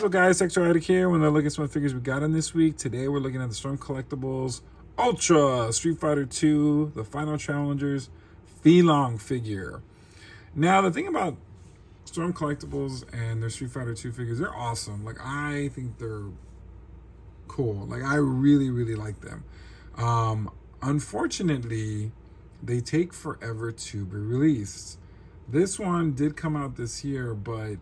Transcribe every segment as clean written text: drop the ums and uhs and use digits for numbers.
up, guys? Sexuality here. When I look at some of the figures we got in this week, today we're looking at the Storm Collectables Ultra Street Fighter 2, the Final Challengers Feelong figure. Now, the thing about Storm Collectables and their Street Fighter 2 figures, they're awesome. Like, I think they're cool. Like, I really, really like them. Unfortunately, they take forever to be released. This one did come out this year, but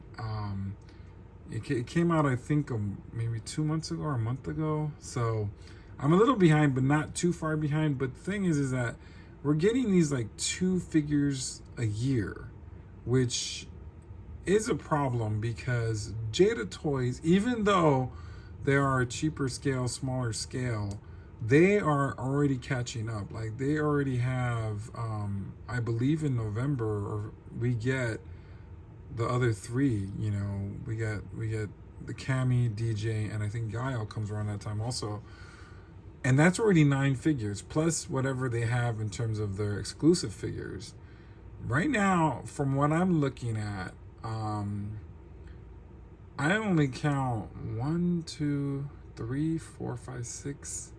it came out, I think, maybe 2 months ago or a month ago. So I'm a little behind, but not too far behind. But the thing is that we're getting these like 2 figures a year, which is a problem because Jada Toys, even though they are a cheaper scale, smaller scale, they are already catching up. Like, they already have, I believe in November, or we get the other 3. You know, we get the Cammy, DJ, and I think Guile comes around that time also. And that's already 9 figures, plus whatever they have in terms of their exclusive figures. Right now, from what I'm looking at, I only count 1, 2, 3, 4, 5, 6.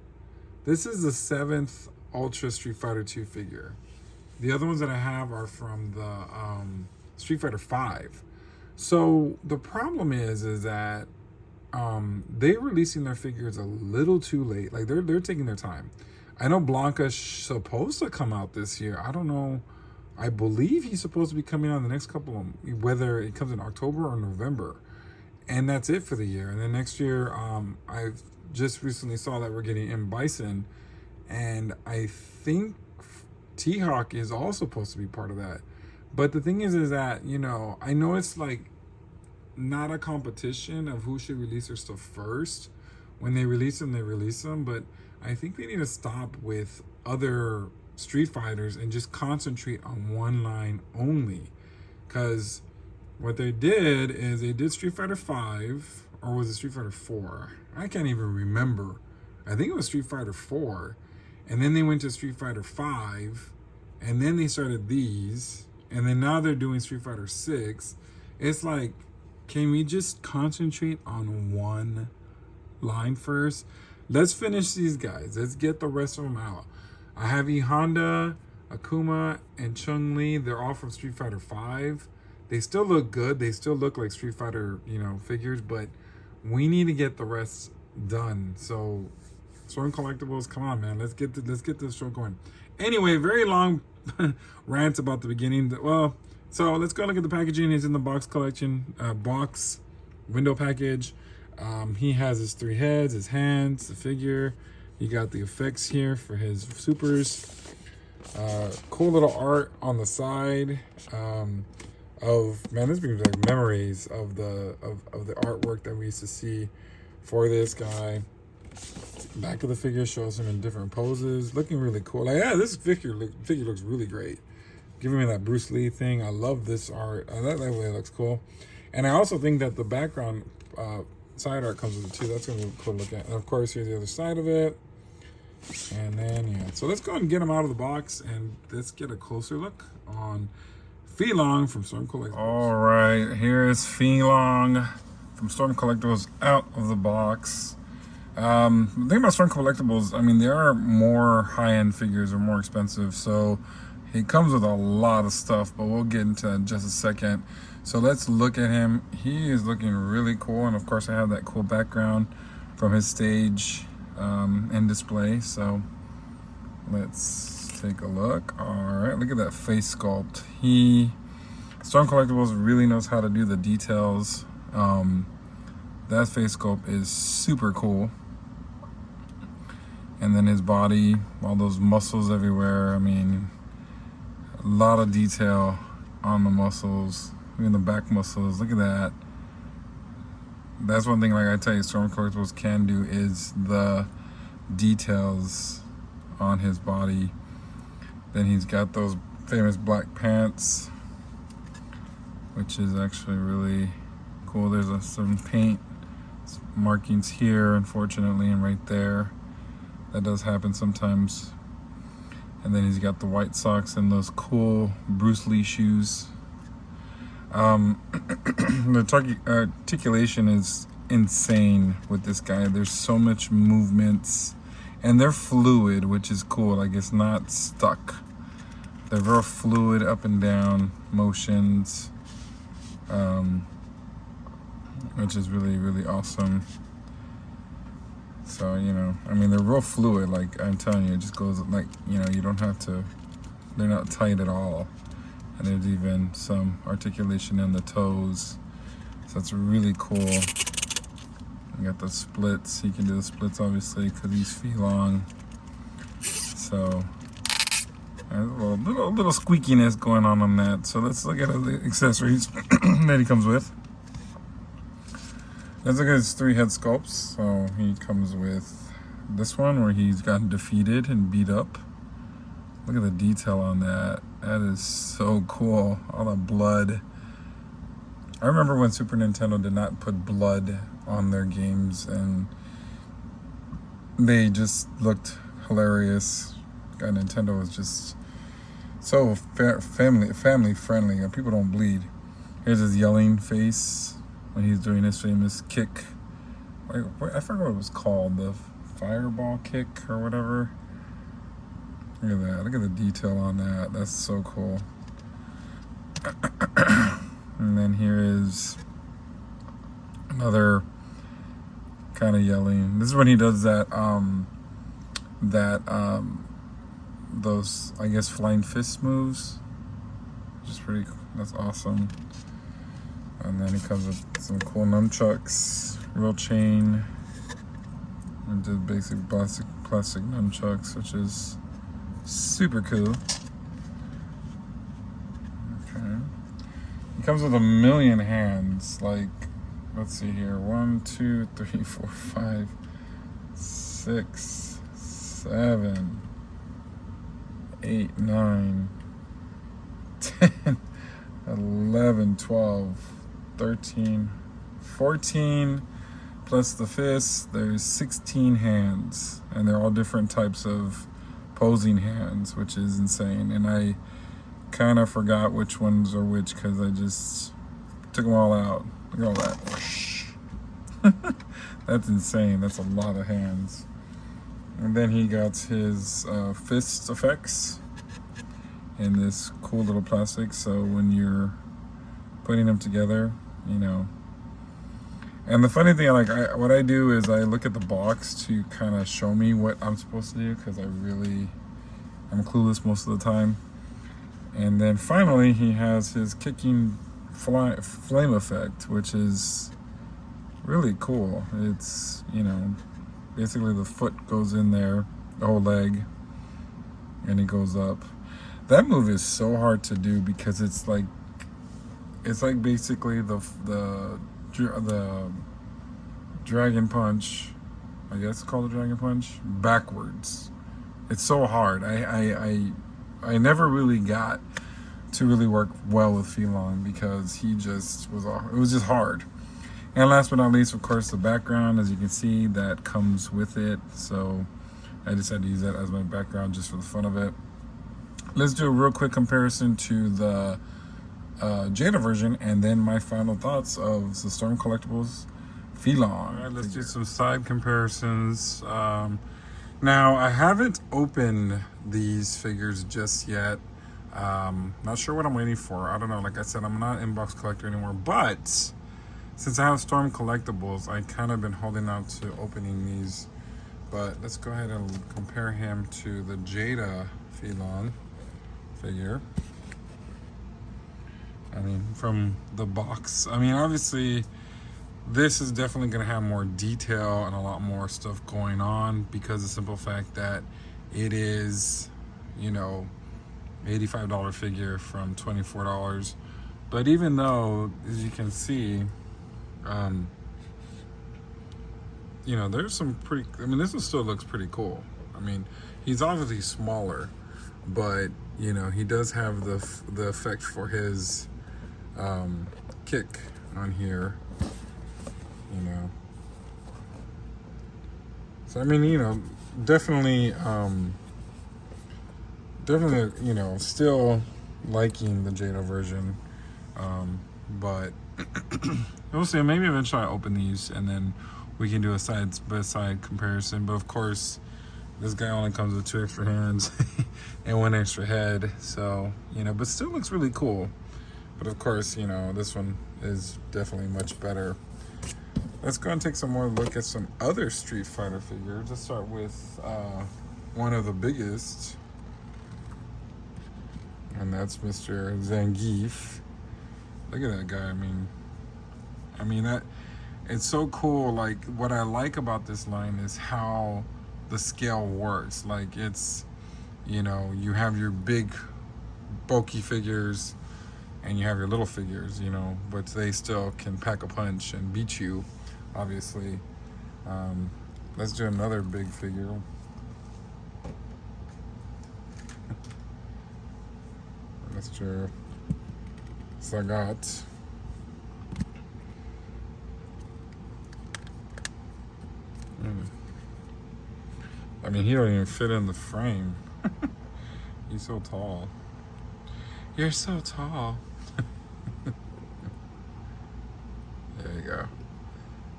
This is the 7th Ultra Street Fighter 2 figure. The other ones that I have are from the Street Fighter 5. So the problem is that they're releasing their figures a little too late. Like, they're taking their time. I know Blanca's supposed to come out this year. I don't know. I believe he's supposed to be coming out in the next couple of, whether it comes in October or November. And that's it for the year. And then next year, I've just recently saw that we're getting M. Bison, and I think T-Hawk is also supposed to be part of that. But the thing is that, you know, I know it's like not a competition of who should release their stuff first. When they release them, but I think they need to stop with other Street Fighters and just concentrate on one line only. Because what they did is they did Street Fighter 5, or was it Street Fighter 4? I can't even remember. I think it was Street Fighter 4. And then they went to Street Fighter 5. And then they started these. And then now they're doing Street Fighter 6. It's like, can we just concentrate on one line first? Let's finish these guys. Let's get the rest of them out. I have E Honda, Akuma, and Chun-Li. They're all from Street Fighter 5. They still look good. They still look like Street Fighter, you know, figures, but we need to get the rest done. So, Storm Collectables, come on, man. Let's get this show going. Anyway, very long rant about the beginning. Well, so let's go look at the packaging. It's in the box collection, box window package. He has his 3 heads, his hands, the figure. You got the effects here for his supers. Cool little art on the side. This brings like memories of the artwork that we used to see for this guy. Back of the figure shows him in different poses, looking really cool. Like, yeah, this figure looks really great. Giving me that Bruce Lee thing. I love this art. That way looks cool. And I also think that the background side art comes with it too. That's gonna be cool to look at. And of course, here's the other side of it. And then yeah, so let's go ahead and get them out of the box and let's get a closer look on Feelong from Storm Collectables. All right, here's Feelong from Storm Collectables out of the box. The thing about Storm Collectables, I mean, they are more high-end figures or more expensive, so he comes with a lot of stuff, but we'll get into that in just a second. So let's look at him. He is looking really cool, and of course I have that cool background from his stage and display. So let's take a look. All right, look at that face sculpt. Storm Collectables really knows how to do the details. That face sculpt is super cool. And then his body, all those muscles everywhere. I mean, a lot of detail on the muscles, even the back muscles. Look at that. That's one thing, like I tell you, Storm Collectables can do is the details on his body. Then he's got those famous black pants, which is actually really cool. There's some paint markings here, unfortunately, and right there. That does happen sometimes. And then he's got the white socks and those cool Bruce Lee shoes. The articulation is insane with this guy. There's so much movements, and they're fluid, which is cool. Like, it's not stuck. They're real fluid up and down motions, which is really, really awesome. So, you know, I mean, they're real fluid. Like, I'm telling you, it just goes, like, you know, you don't have to, they're not tight at all. And there's even some articulation in the toes. So it's really cool. You got the splits. He can do the splits, obviously, because he's feet long. So, a little squeakiness going on that. So let's look at the accessories that he comes with. Let's look at his 3 head sculpts. So he comes with this one where he's gotten defeated and beat up. Look at the detail on that. That is so cool. All the blood. I remember when Super Nintendo did not put blood on their games, and they just looked hilarious. God, Nintendo was just so family friendly. People don't bleed. Here's his yelling face when he's doing his famous kick. I forgot what it was called, the fireball kick or whatever. Look at that. Look at the detail on that. That's so cool. And then here is another kind of yelling. This is when he does that, those, I guess, flying fist moves. Which is pretty cool. That's awesome. And then he comes with some cool nunchucks, real chain, and just basic plastic nunchucks, which is super cool. Okay. He comes with a million hands. Like, let's see here. 1, 2, 3, 4, 5, 6, 7, 8, 9, 10, 11, 12, 13, 14, plus the fists. There's 16 hands, and they're all different types of posing hands, which is insane. And I kind of forgot which ones are which because I just took them all out. Look at all that. That's insane. That's a lot of hands. And then he got his fist effects in this cool little plastic. So when you're putting them together, you know. And the funny thing, what I do is I look at the box to kind of show me what I'm supposed to do, because I'm clueless most of the time. And then finally, he has his kicking flame effect, which is really cool. It's, you know, basically the foot goes in there, the whole leg, and it goes up. That move is so hard to do because it's like basically the dragon punch, I guess it's called the dragon punch, backwards. It's so hard. I never really got to really work well with Phelan because it was just hard. And last but not least, of course, the background, as you can see, that comes with it. So I decided to use that as my background just for the fun of it. Let's do a real quick comparison to the Jada version, and then my final thoughts of the Storm Collectables Phelan. All right, let's do some side comparisons. Now, I haven't opened these figures just yet. Not sure what I'm waiting for. I don't know. Like I said, I'm not an inbox collector anymore. But since I have Storm Collectables, I kind of been holding out to opening these. But let's go ahead and compare him to the Jada Phelan figure. I mean, from the box. I mean, obviously, this is definitely going to have more detail and a lot more stuff going on because of the simple fact that it is, you know, $85 figure from $24. But even though, as you can see, you know, there's some pretty, I mean, this one still looks pretty cool. I mean, he's obviously smaller, but, you know, he does have the effect for his kick on here, you know. So I mean, you know, definitely, you know, still liking the Jada version, but We'll see. Maybe eventually I open these and then we can do a side-by-side comparison. But of course, this guy only comes with 2 extra hands and 1 extra head. So, you know, but still looks really cool. But of course, you know, this one is definitely much better. Let's go and take some more look at some other Street Fighter figures. Let's start with one of the biggest. And that's Mr. Zangief. Look at that guy. I mean that it's so cool. Like, what I like about this line is how the scale works. Like, it's, you know, you have your big bulky figures and you have your little figures, you know, but they still can pack a punch and beat you, obviously. Let's do another big figure. Mr. Sagat. I mean, he don't even fit in the frame. He's so tall. You're so tall. There you go.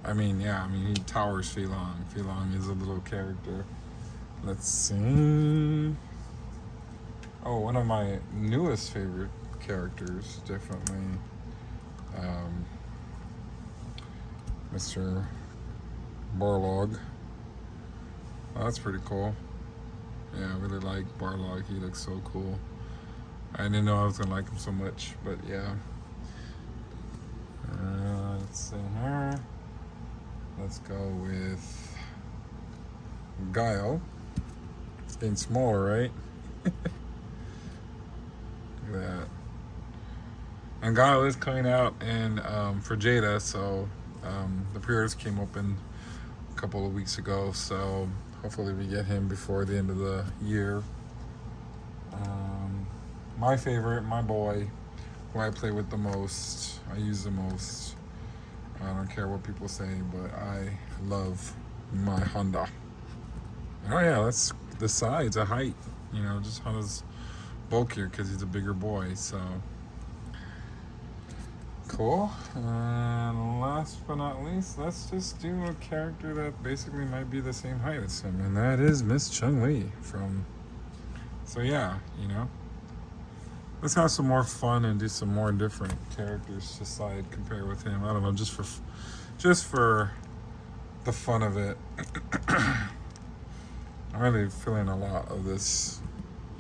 I mean, yeah, I mean, he towers Feelong. Feelong is a little character. Let's see. Oh, one of my newest favorite characters, definitely. Mr. Barlog. Oh, that's pretty cool. Yeah, I really like Barlog. He looks so cool. I didn't know I was gonna like him so much, but yeah. Let's see here. Let's go with Guile. It's getting smaller, right? Look at that. And Guile is coming out in for Jada, so the pre-orders came open a couple of weeks ago, so hopefully we get him before the end of the year. My favorite, my boy, who I play with the most, I use the most. I don't care what people say, but I love my Honda. Oh yeah, that's the size, the height. You know, just Honda's bulkier because he's a bigger boy, so. Cool. And last but not least, let's just do a character that basically might be the same height as him, and that is Miss Chun-Li from. So yeah, you know, let's have some more fun and do some more different characters to side compare with him. I don't know, just for the fun of it. I'm really feeling a lot of this.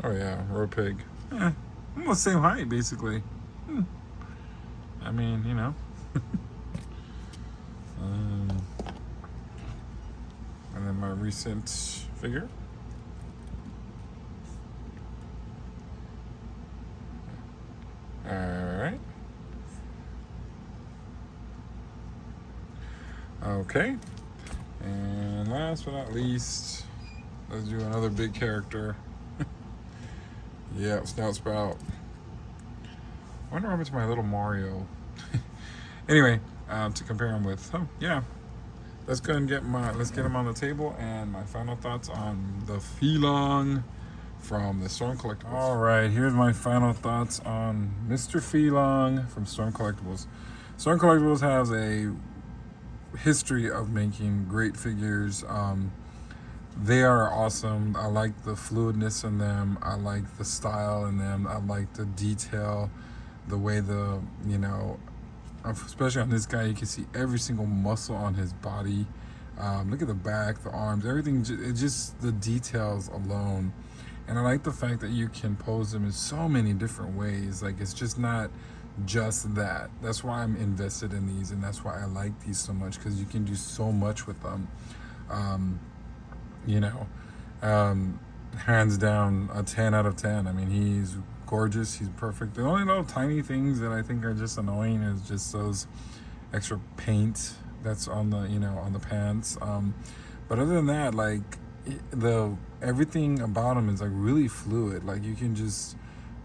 Oh yeah, Road Pig. Almost same height basically. I mean, you know. And then my recent figure. Alright. Okay. And last but not least, let's do another big character. Yeah, Snout Sprout. I wonder what happened to my little Mario. Anyway, to compare him with, yeah. Let's go and let's get him on the table and my final thoughts on the Feelong from the Storm Collectables. All right, here's my final thoughts on Mr. Feelong from Storm Collectables. Storm Collectables has a history of making great figures. They are awesome. I like the fluidness in them. I like the style in them. I like the detail, the way you know, especially on this guy, you can see every single muscle on his body. Look at the back, the arms, everything. It's just the details alone. And I like the fact that you can pose them in so many different ways. Like, it's just not just that. That's why I'm invested in these, and that's why I like these so much, because you can do so much with them. You know, hands down a 10 out of 10. I mean, he's gorgeous, he's perfect. The only little tiny things that I think are just annoying is just those extra paint that's on the, you know, on the pants. But other than that, like, everything about him is like really fluid. Like, you can just,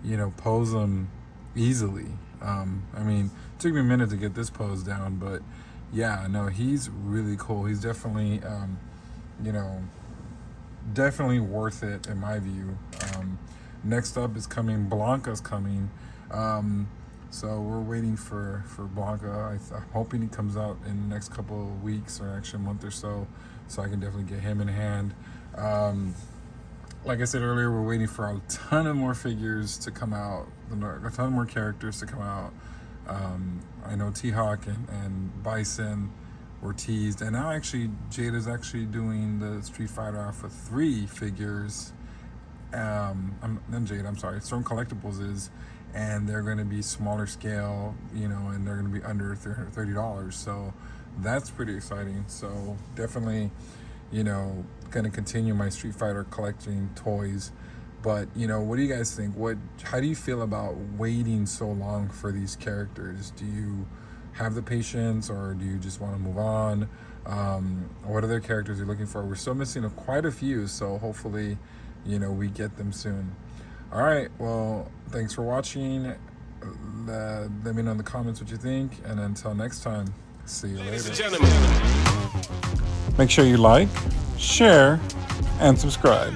you know, pose them easily. I mean, it took me a minute to get this pose down, but yeah, no, he's really cool. He's definitely, you know, definitely worth it in my view. Next up is coming, Blanca's coming. So we're waiting for Blanca. I'm hoping he comes out in the next couple of weeks, or actually a month or so I can definitely get him in hand. Like I said earlier, we're waiting for a ton of more figures to come out, a ton more characters to come out. I know T-Hawk and Bison were teased, and now actually Jade is actually doing the Street Fighter off of 3 figures. I'm sorry, Storm Collectables is, and they're going to be smaller scale, and they're going to be under $30. So that's pretty exciting. So definitely, going to continue my Street Fighter collecting toys. But what do you guys think? How do you feel about waiting so long for these characters? Do you have the patience, or do you just want to move on? What other characters you're looking for? We're still missing quite a few, so hopefully we get them soon. All right, well, thanks for watching. Let me know in the comments what you think, and until next time, see you later. Ladies and gentlemen, make sure you like, share, and subscribe.